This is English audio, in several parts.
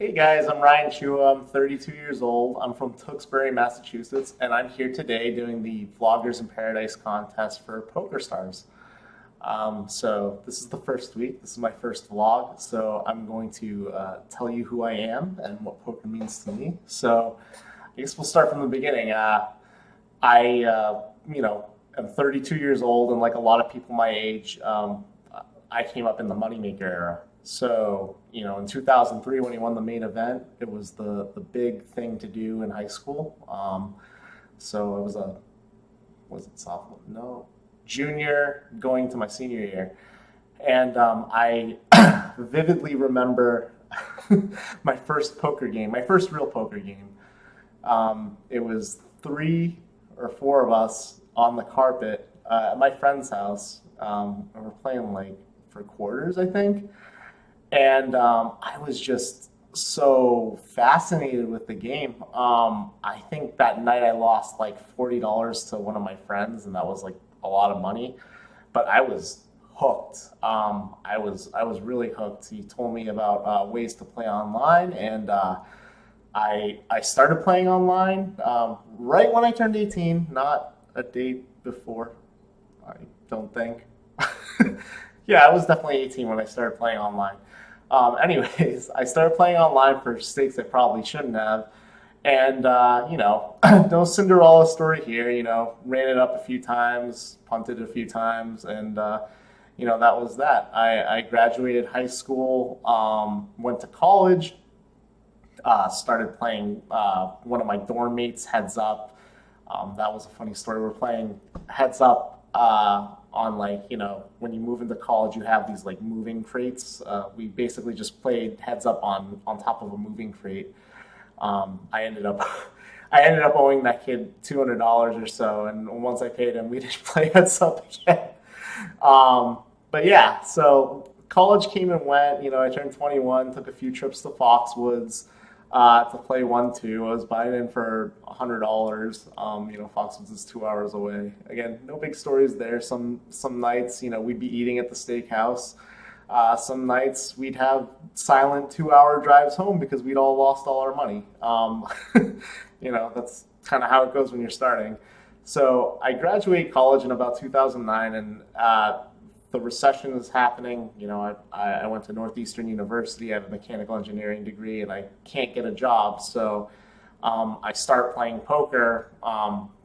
Hey guys, I'm Ryan Chua. I'm 32 years old. I'm from Tewksbury, Massachusetts, and I'm here today doing the Vloggers in Paradise contest for PokerStars. So this is the first week. This is my first vlog, so I'm going to tell you who I am and what poker means to me. So I guess we'll start from the beginning. I am 32 years old, and like a lot of people my age, I came up in the moneymaker era. So, in 2003 when he won the main event, it was the big thing to do in high school. So it was it sophomore? No, junior going to my senior year. And I vividly remember my first poker game, my first real poker game. It was 3 or 4 of us on the carpet at my friend's house. And we're playing like for quarters, I think. And I was just so fascinated with the game. I think that night I lost like $40 to one of my friends, and that was like a lot of money. But I was hooked. I was really hooked. He told me about ways to play online, and I started playing online right when I turned 18, not a date before, I don't think. Yeah, I was definitely 18 when I started playing online. Anyways, I started playing online for stakes I probably shouldn't have. And, no Cinderella story here, ran it up a few times, punted a few times, and, that was that. I graduated high school, went to college, started playing one of my dorm mates, Heads Up. That was a funny story. We're playing Heads Up on when you move into college, you have these like moving crates. We basically just played Heads Up on top of a moving crate. I ended up I ended up owing that kid $200 or so, and once I paid him, we didn't play Heads Up again. But yeah, so college came and went. I turned 21, took a few trips to Foxwoods to play 1-2. I was buying in for $100. Foxwoods is 2 hours away. Again, no big stories there. Some nights, we'd be eating at the steakhouse. Some nights we'd have silent 2-hour drives home because we'd all lost all our money. That's kind of how it goes when you're starting. So I graduated college in about 2009, and the recession is happening. I went to Northeastern University. I have a mechanical engineering degree, and I can't get a job. So I start playing poker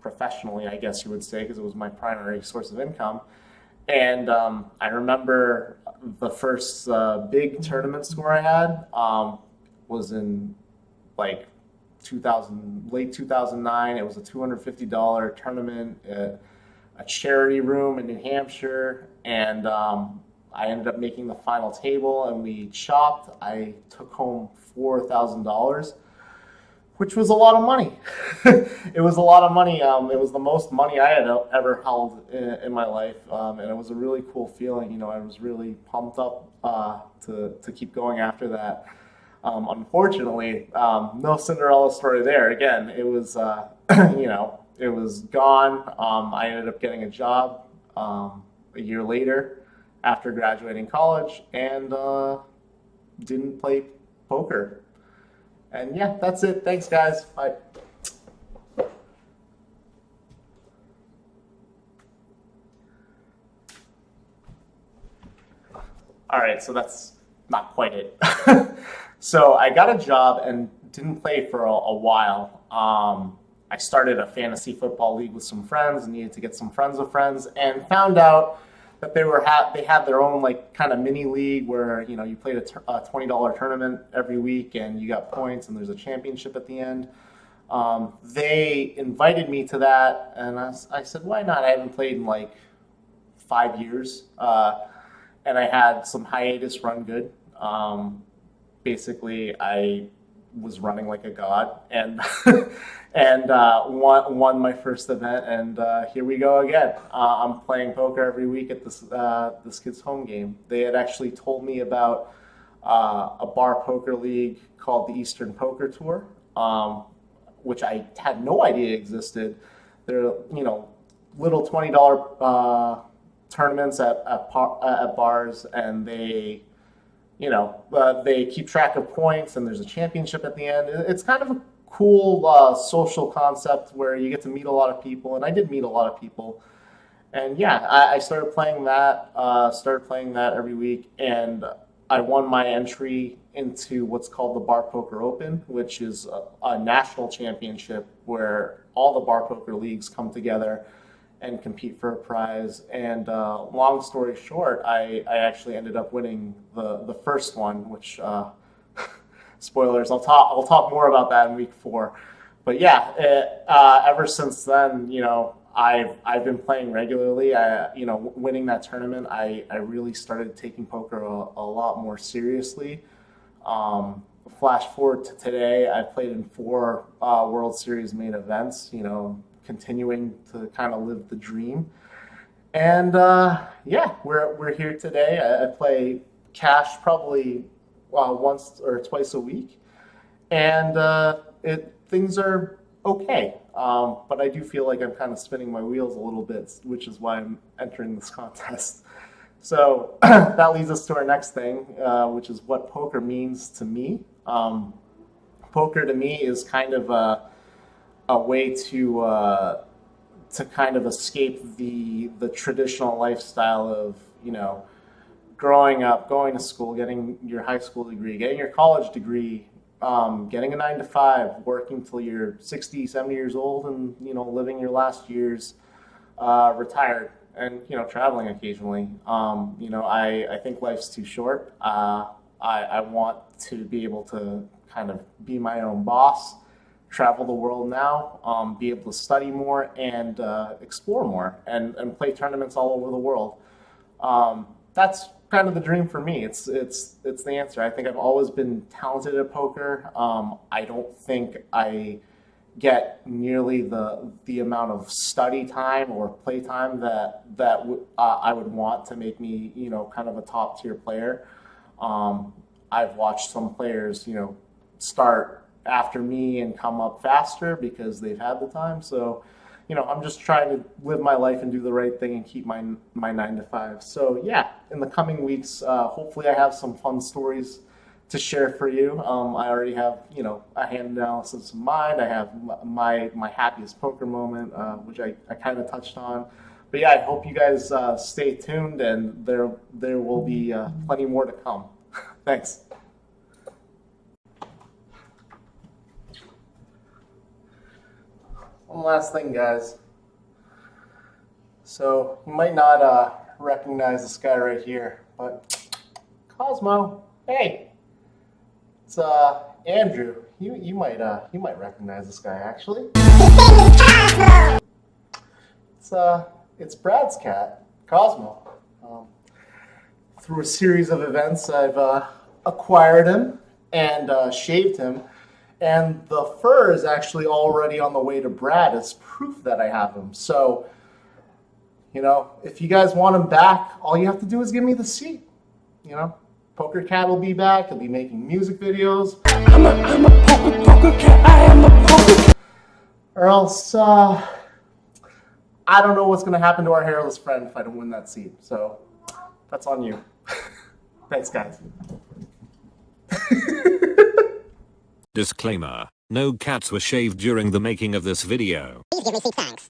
professionally, I guess you would say, because it was my primary source of income. And I remember the first big tournament score I had was in like late 2009. It was a $250 tournament at a charity room in New Hampshire, and I ended up making the final table, and we chopped. I took home $4,000, which was a lot of money. It was a lot of money. It was the most money I had ever held in my life, and it was a really cool feeling. I was really pumped up to keep going after that. Unfortunately, no Cinderella story there. Again, it was it was gone. I ended up getting a job a year later after graduating college, and didn't play poker. And yeah, that's it. Thanks, guys. Bye. All right, so that's not quite it. So I got a job and didn't play for a while. I started a fantasy football league with some friends and needed to get some friends of friends, and found out that they had their own like kind of mini league where you played a $20 tournament every week and you got points and there's a championship at the end. They invited me to that, and I said, why not? I haven't played in like 5 years, and I had some hiatus run good. Basically, I was running like a god, and and won my first event, and here we go again. I'm playing poker every week at this kid's home game. They had actually told me about a bar poker league called the Eastern Poker Tour, which I had no idea existed. They're little $20 tournaments at bars, and they they keep track of points and there's a championship at the end. It's kind of a cool social concept where you get to meet a lot of people, and I did meet a lot of people. And yeah, I started playing that every week, and I won my entry into what's called the Bar Poker Open, which is a national championship where all the bar poker leagues come together and compete for a prize. And long story short, I actually ended up winning the first one, which spoilers, I'll talk more about that in week 4. But yeah, ever since then, I've been playing regularly. Winning that tournament, I really started taking poker a lot more seriously. Flash forward to today, I've played in 4 World Series main events, continuing to kind of live the dream. And yeah, we're here today. I play cash probably once or twice a week, and things are okay. But I do feel like I'm kind of spinning my wheels a little bit, which is why I'm entering this contest. So that leads us to our next thing, which is what poker means to me. Poker to me is kind of a way to kind of escape the traditional lifestyle of growing up, going to school, getting your high school degree, getting your college degree, getting a 9-to-5, working till you're 60, 70 years old, and living your last years retired, and traveling occasionally. I think life's too short. I want to be able to kind of be my own boss, travel the world now, be able to study more and explore more, and play tournaments all over the world. That's kind of the dream for me. It's the answer. I think I've always been talented at poker. I don't think I get nearly the amount of study time or play time that I would want to make me kind of a top tier player. I've watched some players start after me and come up faster because they've had the time. So I'm just trying to live my life and do the right thing and keep my 9-to-5. So yeah, in the coming weeks, hopefully I have some fun stories to share for you. I already have, a hand analysis of mine. I have my happiest poker moment, which I kind of touched on. But yeah, I hope you guys stay tuned, and there will be plenty more to come. Thanks. One last thing, guys. So you might not recognize this guy right here, but Cosmo, hey, it's Andrew. You might recognize this guy actually. It's Brad's cat, Cosmo. Through a series of events, I've acquired him and shaved him. And the fur is actually already on the way to Brad as proof that I have him. So, if you guys want him back, all you have to do is give me the seat. Poker Cat will be back. He'll be making music videos. I'm a poker cat. I am a poker cat. Or else, I don't know what's going to happen to our hairless friend if I don't win that seat. So, that's on you. Thanks, guys. Disclaimer: no cats were shaved during the making of this video. Please give me seat, thanks.